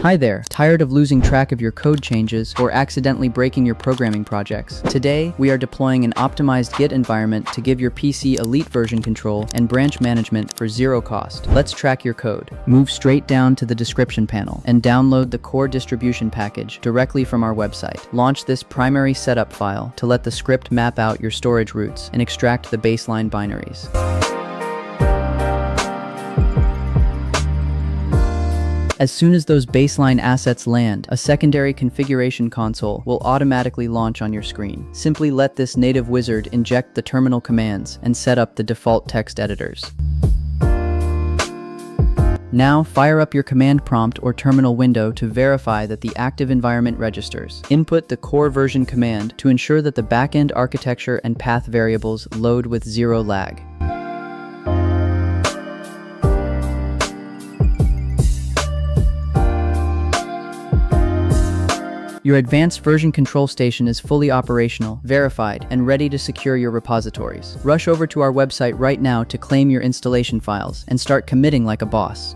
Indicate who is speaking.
Speaker 1: Hi there, tired of losing track of your code changes or accidentally breaking your programming projects? Today, we are deploying an optimized Git environment to give your PC elite version control and branch management for zero cost. Let's track your code. Move straight down to the description panel and download the core distribution package directly from our website. Launch this primary setup file to let the script map out your storage routes and extract the baseline binaries. As soon as those baseline assets land, a secondary configuration console will automatically launch on your screen. Simply let this native wizard inject the terminal commands and set up the default text editors. Now, fire up your command prompt or terminal window to verify that the active environment registers. Input the core version command to ensure that the backend architecture and path variables load with zero lag. Your advanced version control station is fully operational, verified, and ready to secure your repositories. Rush over to our website right now to claim your installation files and start committing like a boss.